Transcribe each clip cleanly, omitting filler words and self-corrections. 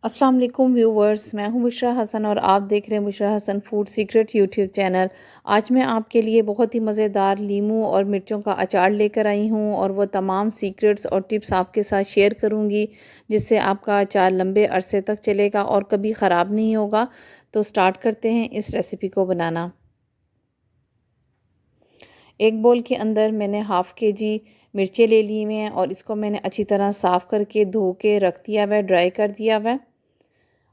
अस्सलाम वालेकुम व्यूवर्स, मैं हूं बुशरा हसन और आप देख रहे हैं Bushra Hasan food secret YouTube channel. आज मैं आपके लिए बहुत ही मज़ेदार लीमू और मिर्चों का अचार लेकर आई हूं और वो तमाम सीक्रेट्स और टिप्स आपके साथ शेयर करूंगी जिससे आपका अचार लंबे अरसे तक चलेगा और कभी ख़राब नहीं होगा। तो स्टार्ट करते हैं इस रेसिपी को बनाना। एक बोल के अंदर मैंने हाफ़ के-जी मिर्चें ले ली हुई हैं और इसको मैंने अच्छी तरह साफ़ करके धो के रख दिया हुआ है, ड्राई कर दिया हुआ है।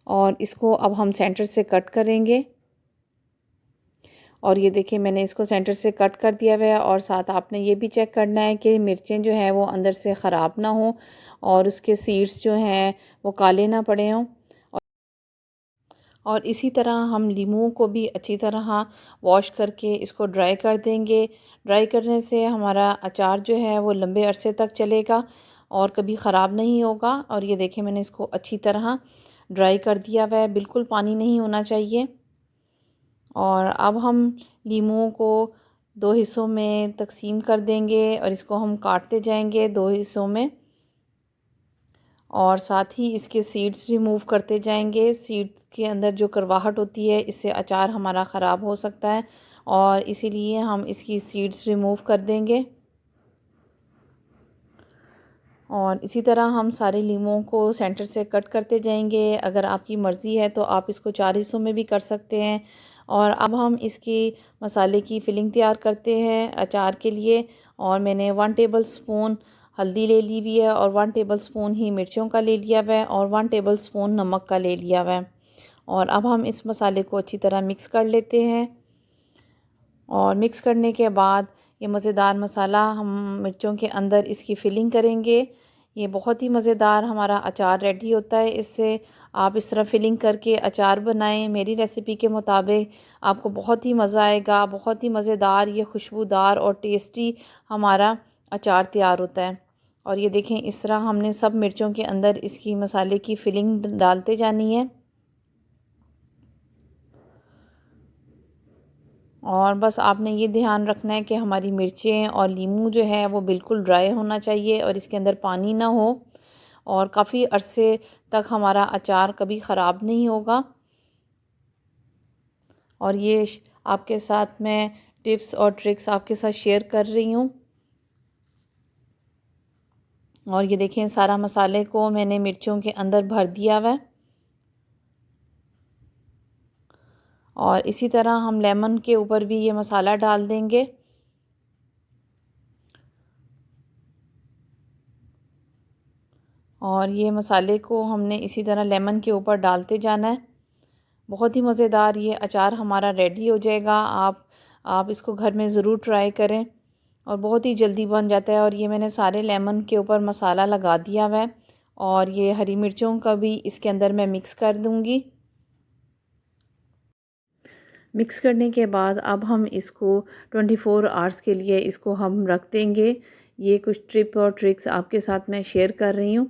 और इसको अब हम सेंटर से कट करेंगे। और ये देखिए मैंने इसको सेंटर से कट कर दिया हुआ है और साथ आपने ये भी चेक करना है कि मिर्चें जो हैं वो अंदर से ख़राब ना हो और उसके सीड्स जो हैं वो काले ना पड़े हों। और इसी तरह हम लीमू को भी अच्छी तरह वॉश करके इसको ड्राई कर देंगे। ड्राई करने से हमारा अचार जो है वो लंबे अरसे तक चलेगा और कभी ख़राब नहीं होगा। और ये देखिए मैंने इसको अच्छी तरह ड्राई कर दिया हुआ है, बिल्कुल पानी नहीं होना चाहिए। और अब हम लीमुओं को दो हिस्सों में तकसीम कर देंगे और इसको हम काटते जाएंगे दो हिस्सों में और साथ ही इसके सीड्स रिमूव करते जाएंगे। सीड के अंदर जो करवाहट होती है इससे अचार हमारा ख़राब हो सकता है और इसीलिए हम इसकी सीड्स रिमूव कर देंगे। और इसी तरह हम सारे लीमों को सेंटर से कट करते जाएंगे। अगर आपकी मर्ज़ी है तो आप इसको चार हिस्सों में भी कर सकते हैं। और अब हम इसकी मसाले की फ़िलिंग तैयार करते हैं अचार के लिए। और मैंने 1 टेबल स्पून हल्दी ले ली हुई है और 1 टेबल स्पून ही मिर्चों का ले लिया हुआ है और 1 टेबल स्पून नमक का ले लिया हुआ है। और अब हम इस मसाले को अच्छी तरह मिक्स कर लेते हैं। और मिक्स करने के बाद ये मज़ेदार मसाला हम मिर्चों के अंदर इसकी फ़िलिंग करेंगे। ये बहुत ही मज़ेदार हमारा अचार रेडी होता है इससे। आप इस तरह फ़िलिंग करके अचार बनाएं मेरी रेसिपी के मुताबिक, आपको बहुत ही मज़ा आएगा। बहुत ही मज़ेदार ये खुशबूदार और टेस्टी हमारा अचार तैयार होता है। और ये देखें इस तरह हमने सब मिर्चों के अंदर इसकी मसाले की फ़िलिंग डालते जानी है। और बस आपने ये ध्यान रखना है कि हमारी मिर्चें और लीमू जो है वो बिल्कुल ड्राई होना चाहिए और इसके अंदर पानी ना हो और काफ़ी अरसे तक हमारा अचार कभी ख़राब नहीं होगा। और ये आपके साथ मैं टिप्स और ट्रिक्स आपके साथ शेयर कर रही हूँ। और ये देखें सारा मसाले को मैंने मिर्चों के अंदर भर दिया हुआ है। और इसी तरह हम लेमन के ऊपर भी ये मसाला डाल देंगे। और ये मसाले को हमने इसी तरह लेमन के ऊपर डालते जाना है। बहुत ही मज़ेदार ये अचार हमारा रेडी हो जाएगा। आप इसको घर में ज़रूर ट्राई करें और बहुत ही जल्दी बन जाता है। और ये मैंने सारे लेमन के ऊपर मसाला लगा दिया हुआ है और ये हरी मिर्चों का भी इसके अंदर मैं मिक्स कर दूँगी। मिक्स करने के बाद अब हम इसको 24 आवर्स के लिए इसको हम रख देंगे। ये कुछ टिप और ट्रिक्स आपके साथ मैं शेयर कर रही हूँ।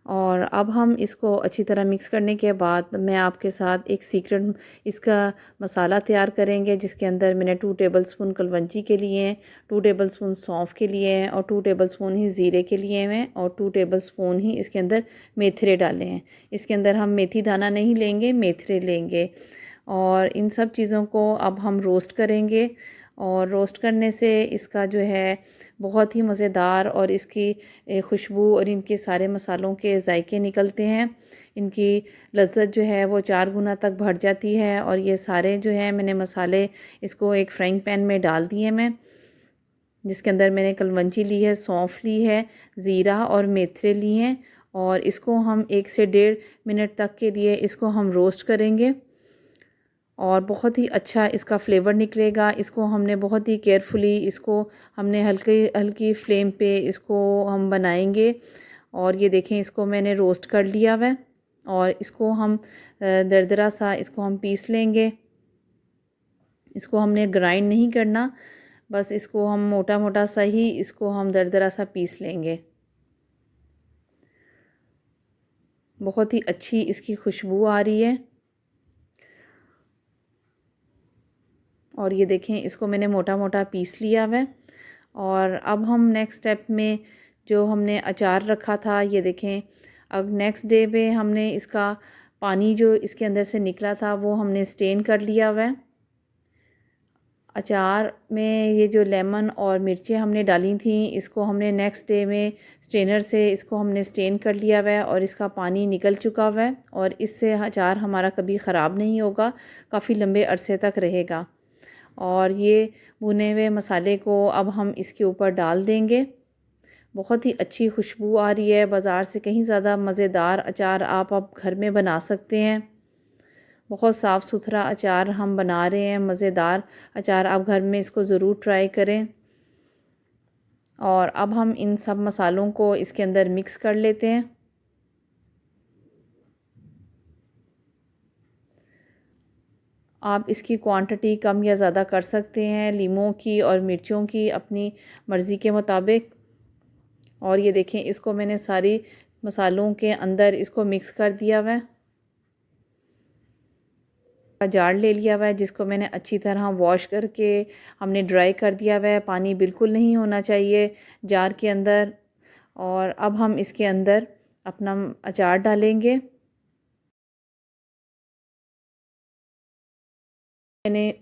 और अब हम इसको अच्छी तरह मिक्स करने के बाद मैं आपके साथ एक सीक्रेट इसका मसाला तैयार करेंगे जिसके अंदर मैंने 2 टेबलस्पून कलवंजी के लिए हैं, 2 टेबलस्पून सौंफ के लिए हैं और 2 टेबलस्पून ही ज़ीरे के लिए हैं और 2 टेबलस्पून ही इसके अंदर मेथरे डाले हैं। इसके अंदर हम मेथी दाना नहीं लेंगे, मेथरे लेंगे। और इन सब चीज़ों को अब हम रोस्ट करेंगे और रोस्ट करने से इसका जो है बहुत ही मज़ेदार और इसकी खुशबू और इनके सारे मसालों के जायके निकलते हैं। इनकी लज्जत जो है वो 4 गुना तक बढ़ जाती है। और ये सारे जो है मैंने मसाले इसको एक फ्राइंग पैन में डाल दिए मैं, जिसके अंदर मैंने कलवंजी ली है, सौंफ ली है, ज़ीरा और मेथरे लिए हैं। और इसको हम 1 से 1.5 मिनट तक के लिए इसको हम रोस्ट करेंगे और बहुत ही अच्छा इसका फ्लेवर निकलेगा। इसको हमने बहुत ही केयरफुली इसको हमने हल्की हल्की फ्लेम पे इसको हम बनाएंगे। और ये देखें इसको मैंने रोस्ट कर लिया हुआ है और इसको हम दरदरा सा इसको हम पीस लेंगे। इसको हमने ग्राइंड नहीं करना, बस इसको हम मोटा मोटा सा ही इसको हम दरदरा सा पीस लेंगे। बहुत ही अच्छी इसकी खुशबू आ रही है। और ये देखें इसको मैंने मोटा मोटा पीस लिया हुआ है। और अब हम नेक्स्ट स्टेप में जो हमने अचार रखा था, ये देखें अब नेक्स्ट डे पे हमने इसका पानी जो इसके अंदर से निकला था वो हमने स्टेन कर लिया हुआ है। अचार में ये जो लेमन और मिर्चें हमने डाली थी इसको हमने नेक्स्ट डे में स्ट्रेनर से इसको हमने स्टेन कर लिया हुआ है और इसका पानी निकल चुका हुआ है और इससे अचार हमारा कभी ख़राब नहीं होगा, काफ़ी लंबे अरसे तक रहेगा। और ये भुने हुए मसाले को अब हम इसके ऊपर डाल देंगे। बहुत ही अच्छी खुशबू आ रही है, बाज़ार से कहीं ज़्यादा मज़ेदार अचार आप अब घर में बना सकते हैं। बहुत साफ़ सुथरा अचार हम बना रहे हैं, मज़ेदार अचार। आप घर में इसको ज़रूर ट्राई करें। और अब हम इन सब मसालों को इसके अंदर मिक्स कर लेते हैं। आप इसकी क्वांटिटी कम या ज़्यादा कर सकते हैं, लीमों की और मिर्चों की अपनी मर्ज़ी के मुताबिक। और ये देखें, इसको मैंने सारी मसालों के अंदर इसको मिक्स कर दिया हुआ है। जार ले लिया हुआ है जिसको मैंने अच्छी तरह वॉश करके हमने ड्राई कर दिया हुआ है। पानी बिल्कुल नहीं होना चाहिए जार के अंदर। और अब हम इसके अंदर अपना अचार डालेंगे। मैंने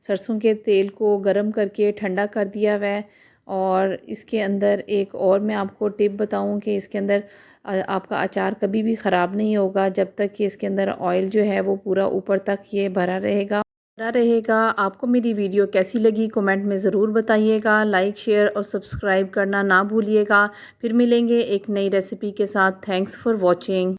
सरसों के तेल को गरम करके ठंडा कर दिया हुआ है। और इसके अंदर एक और मैं आपको टिप बताऊं कि इसके अंदर आपका अचार कभी भी ख़राब नहीं होगा जब तक कि इसके अंदर ऑयल जो है वो पूरा ऊपर तक ये भरा रहेगा। आपको मेरी वीडियो कैसी लगी कमेंट में ज़रूर बताइएगा। लाइक, शेयर और सब्सक्राइब करना ना भूलिएगा। फिर मिलेंगे एक नई रेसिपी के साथ। Thanks for watching.